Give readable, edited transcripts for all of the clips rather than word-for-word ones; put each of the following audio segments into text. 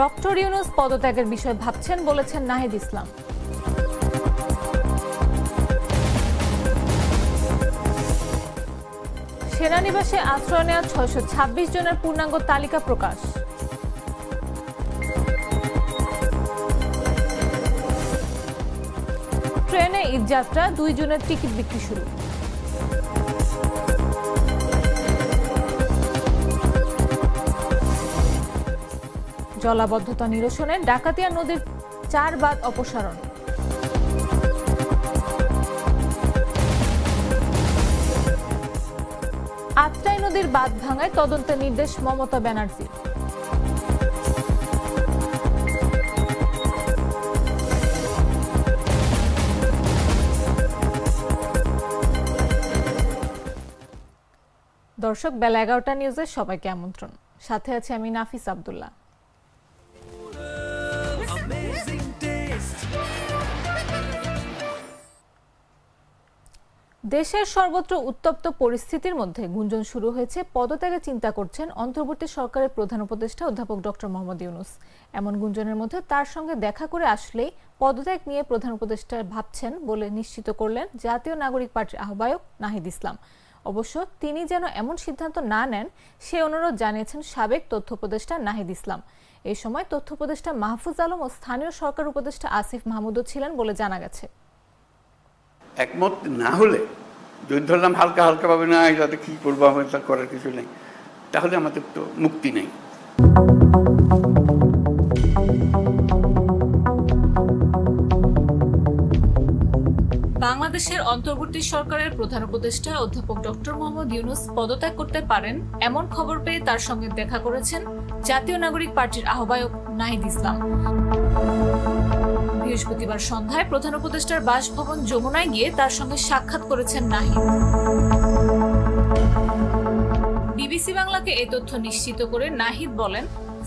Doctor Yunus পদত্যাগের বিষয়ে ভাবছেন বলেছেন নাহিদ ইসলাম। সেনানিবাসে আশ্রয় নেওয়া ৬২৬ জনের পূর্ণাঙ্গ তালিকা প্রকাশ। ট্রেনে ঈদযাত্রা ২ জনের টিকিট বিক্রি শুরু। জলাবদ্ধতা নিরসনে ডাকাতিয়া নদীর ৪ বাঁধ অপসারণ। আত্রাই নদীর বাঁধ ভাঙায় তদন্তের নির্দেশ মমতা ব্যানার্জি। দর্শক, বেলা ১১টা নিউজে সবাইকে আমন্ত্রণ। সাথে আছে আমি নাফিস আব্দুল্লাহ। দেশের সর্বত্র উত্তপ্ত পরিস্থিতির মধ্যে গুঞ্জন শুরু হয়েছে পদত্যাগের চিন্তা করছেন অন্তর্বর্তী সরকারের প্রধান উপদেষ্টা অধ্যাপক ডক্টর মোহাম্মদ ইউনূস। এমন গুঞ্জনের মধ্যে তার সঙ্গে দেখা করে আসলেই পদত্যাগ নিয়ে প্রধান উপদেষ্টা ভাবছেন বলে নিশ্চিত করলেন জাতীয় নাগরিক পার্টির আহ্বায়ক নাহিদ ইসলাম। অবশ্য তিনি যেন এমন সিদ্ধান্ত না নেন সে অনুরোধ জানিয়েছেন সাবেক তথ্য উপদেষ্টা নাহিদ ইসলাম। এই সময় তথ্য উপদেষ্টা মাহফুজ আলম ও স্থানীয় সরকার উপদেষ্টা আসিফ মাহমুদও ছিলেন বলে জানা গেছে। একমত না হলে যদি ধরলাম হালকা হালকা ভাবে না যাতে কি করবো আমার তা করার কিছু নেই, তাহলে আমাদের তো মুক্তি নেই। বাংলাদেশের অন্তর্বর্তী সরকারের প্রধান উপদেষ্টা অধ্যাপক ডক্টর মোহাম্মদ ইউনূস পদত্যাগ করতে পারেন এমন খবর পেয়ে তার সঙ্গে দেখা করেছেন জাতীয় নাগরিক পার্টির আহ্বায়ক নাহিদ ইসলাম। বৃহস্পতিবার সন্ধ্যায় প্রধান উপদেষ্টার বাসভবন যমুনায় গিয়ে তার সঙ্গে সাক্ষাৎ করেছেন নাহিদ। বিবিসি বাংলাকে এই তথ্য নিশ্চিত করে নাহিদ বলেন,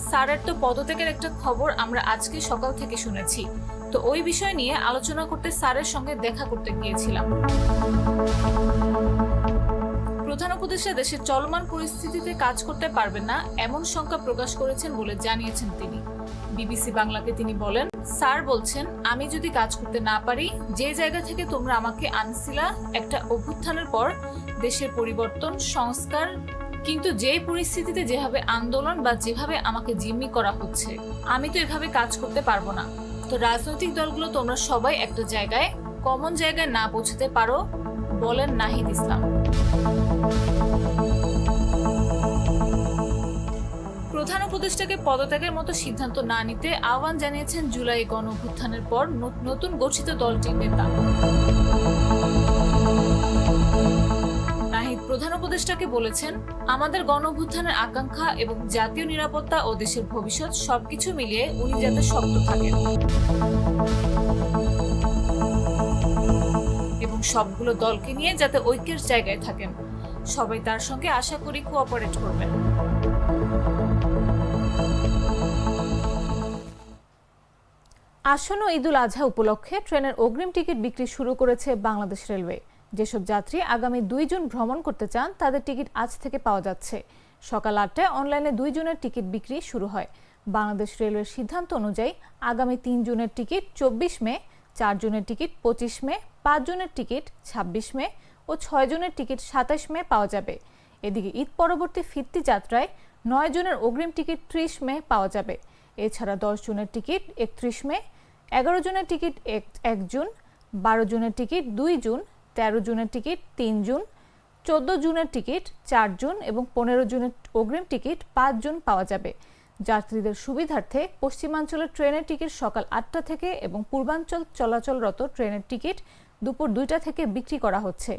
স্যারের তো পদত্যাগের একটা খবর আমরা আজকে সকাল থেকে শুনেছি, তো ওই বিষয় নিয়ে আলোচনা করতে স্যারের সঙ্গে দেখা করতে গিয়েছিলাম। প্রধান উপদেষ্টা দেশের চলমান পরিস্থিতিতে কাজ করতে পারবেন না এমন শঙ্কা প্রকাশ করেছেন বলে জানিয়েছেন তিনি। বিবিসি বাংলাকে তিনি বলেন, স্যার বলছেন আমি যদি কাজ করতে না পারি, যে জায়গা থেকে তোমরা আমাকে আনছিলা একটা অভ্যুত্থানের পর দেশের পরিবর্তন সংস্কার, কিন্তু যে পরিস্থিতিতে যেভাবে আন্দোলন বা যেভাবে আমাকে জিম্মি করা হচ্ছে, আমি তো এভাবে কাজ করতে পারবো না। তো রাজনৈতিক দলগুলো তোমরা সবাই একটা জায়গায় কমন জায়গায় না পৌঁছতে পারো, বলেন নাহিদ ইসলাম। প্রধান উপদেষ্টাকে পদত্যাগের মতো সিদ্ধান্ত না নিতে আহ্বান জানিয়েছেন জুলাই গণ অভ্যুত্থানের পর নতুন গঠিত দলটির নেতা। নাহিদ প্রধান উপদেষ্টাকে বলেছেন, আমাদের গণ অভ্যুত্থানের আকাঙ্ক্ষা এবং জাতীয় নিরাপত্তা ও দেশের ভবিষ্যৎ সবকিছু মিলিয়ে উনি যাতে শক্ত থাকেন এবং সবগুলো দলকে নিয়ে যাতে ঐক্যের জায়গায় থাকেন। সবাই তার সঙ্গে আশা করি কোঅপারেট করবেন। আসন্ন ঈদুল আজহা উপলক্ষে ট্রেনের অগ্রিম টিকিট বিক্রি শুরু করেছে বাংলাদেশ রেলওয়ে। যেসব যাত্রী আগামী ২ জুন ভ্রমণ করতে চান তাদের টিকিট আজ থেকে পাওয়া যাচ্ছে। সকাল ৮টায় অনলাইনে ২ জনের টিকিট বিক্রি শুরু হয়। বাংলাদেশ রেলওয়ের সিদ্ধান্ত অনুযায়ী আগামী ৩ জুনের টিকিট ২৪ মে, ৪ জনের টিকিট ২৫ মে, ৫ জনের টিকিট ২৬ মে ও ৬ জনের টিকিট ২৭ মে পাওয়া যাবে। এদিকে ঈদ পরবর্তী ফিরতি যাত্রায় ৯ জনের অগ্রিম টিকিট ৩০ মে পাওয়া যাবে। এছাড়া ১০ জনের টিকিট ৩১ মে, ১১ জনের টিকিট ১ জুন, ১২ জনের টিকিট ২ জুন, ১৩ জনের টিকিট ৩ জুন, ১৪ জুনের টিকিট ৪ জুন এবং ১৫ জুনের অগ্রিম টিকিট ৫ জুন পাওয়া যাবে। যাত্রীদের সুবিধার্থে পশ্চিমাঞ্চলের ট্রেনের টিকিট সকাল ৮টা থেকে এবং পূর্বাঞ্চল চলাচলরত ট্রেনের টিকিট দুপুর ২টা থেকে বিক্রি করা হচ্ছে।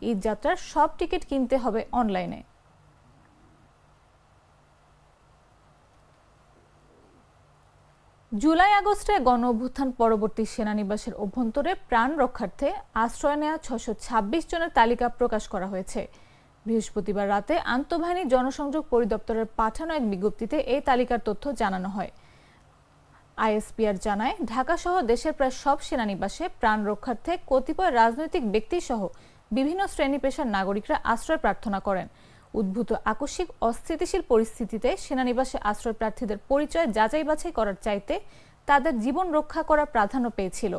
ঈদ যাত্রার সব টিকিট কিনতে হবে অনলাইনে। জুলাই আগস্টে গণ অভ্যুত্থান পরবর্তী সেনানিবাসের অভ্যন্তরে প্রাণ রক্ষার্থে আশ্রয় নেওয়া ৬২৬ জনের তালিকা প্রকাশ করা হয়েছে। বৃহস্পতিবার রাতে আন্তঃবাহিনী জনসংযোগ পরিদপ্তরের পাঠানো এক বিজ্ঞপ্তিতে এই তালিকার তথ্য জানানো হয়। আইএসপিআর জানায়, ঢাকাসহ দেশের প্রায় সব সেনানিবাসে প্রাণ রক্ষার্থে কতিপয় রাজনৈতিক ব্যক্তিসহ বিভিন্ন শ্রেণী পেশার নাগরিকরা আশ্রয় প্রার্থনা করেন। উদ্ভূত আকস্মিক অস্থিতিশীল পরিস্থিতিতে সেনানিবাসে আশ্রয় প্রার্থীদের পরিচয় যাচাই বাছাই করার চাইতে তাদের জীবন রক্ষা করা প্রাধান্য পেয়েছিল।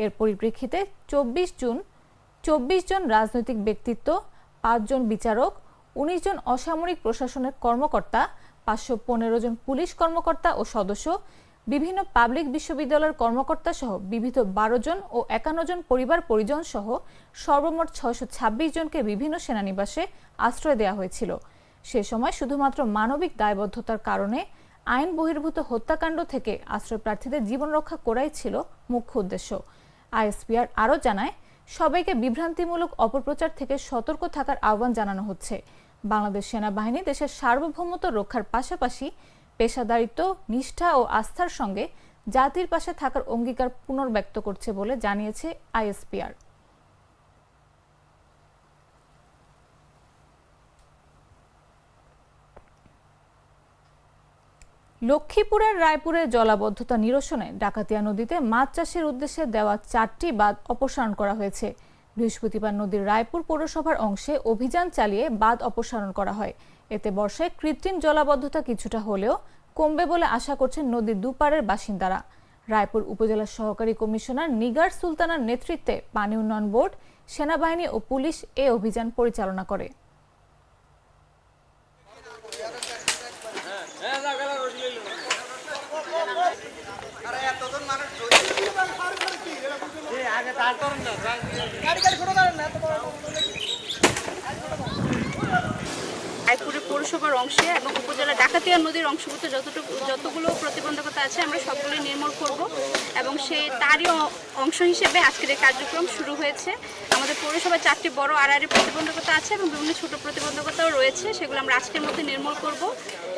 এর পরিপ্রেক্ষিতে 24 জন রাজনৈতিক ব্যক্তিত্ব, 5 জন বিচারক, 19 জন অসামরিক প্রশাসনের কর্মকর্তা, 515 জন পুলিশ কর্মকর্তা ও সদস্য, বিভিন্ন পাবলিক বিশ্ববিদ্যালয়ের কর্মকর্তা সহ বিবিধ 12 জন ও 51 জন পরিবার পরিজন সহ সর্বমোট 626 জনকে বিভিন্ন সেনানিবাসে আশ্রয় দেওয়া হয়েছিল। সে সময় শুধুমাত্র মানবিক দায়বদ্ধতার কারণে আইন বহির্ভূত হত্যাকাণ্ড থেকে আশ্রয় প্রার্থীদের জীবন রক্ষা করাই ছিল মুখ্য উদ্দেশ্য। আইএসপিআর আরও জানায়, সবাইকে বিভ্রান্তিমূলক অপপ্রচার থেকে সতর্ক থাকার আহ্বান জানানো হচ্ছে। বাংলাদেশ সেনাবাহিনী দেশের সার্বভৌমত্ব রক্ষার পাশাপাশি পেশাদারিত্ব, নিষ্ঠা ও আস্থার সঙ্গে জাতির পাশে থাকার অঙ্গীকার পুনর্ব্যক্ত করছে বলে জানিয়েছে আইএসপিআর। লক্ষ্মীপুরের রায়পুরে জলাবদ্ধতা নিরসনে ডাকাতিয়া নদীতে মাছ চাষের উদ্দেশ্যে দেওয়া 4টি বাঁধ অপসারণ করা হয়েছে। বৃহস্পতিবার নদীর রায়পুর পৌরসভার অংশে অভিযান চালিয়ে বাঁধ অপসারণ করা হয়। এতে বর্ষায় কৃত্রিম জলাবদ্ধতা কিছুটা হলেও কমবে বলে আশা করছেন নদীর দুপারের বাসিন্দারা। রায়পুর উপজেলার সহকারী কমিশনার নিগার সুলতানার নেতৃত্বে পানি উন্নয়ন বোর্ড, সেনাবাহিনী ও পুলিশ এ অভিযান পরিচালনা করে। রায়পুরের পৌরসভার অংশে এবং উপজেলা ডাকাতিয়া নদীর অংশভুক্ত যতগুলো প্রতিবন্ধকতা আছে আমরা সবগুলো নির্মূল করব এবং তারই অংশ হিসেবে আজকের এই কার্যক্রম শুরু হয়েছে। আমাদের পৌরসভায় 4টি বড় আড়াআড়ি প্রতিবন্ধকতা আছে এবং বিভিন্ন ছোট প্রতিবন্ধকতাও রয়েছে, সেগুলো আমরা আজকের মধ্যে নির্মূল করব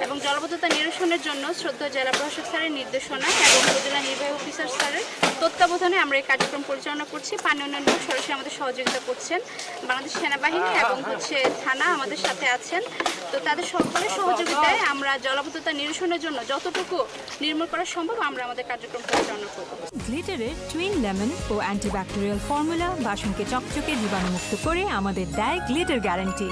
এবং জলাবদ্ধতা নিরসনের জন্য শ্রদ্ধেয় জেলা প্রশাসক স্যারের নির্দেশনায় এবং উপজেলা নির্বাহী অফিসার স্যারের তত্ত্বাবধানে আমরা এই কার্যক্রম পরিচালনা করছি। পানি উন্নয়ন বোর্ড সরাসরি আমাদের সহযোগিতা করছেন, বাংলাদেশ সেনাবাহিনী এবং থানা আমাদের সাথে আছেন। তো তাদের সকলের সহযোগিতায় আমরা জলাবদ্ধতা নিরসনের জন্য যতটুকু নির্মূল করা সম্ভব আমরা আমাদের কার্যক্রম পরিচালনা করব। গ্লিটারের টুইন লেমন ও অ্যান্টিব্যাকটেরিয়াল ফর্মুলা বাসনকে চকচকে জীবাণুমুক্ত করে আমাদের দেয় গ্লিটার গ্যারান্টি।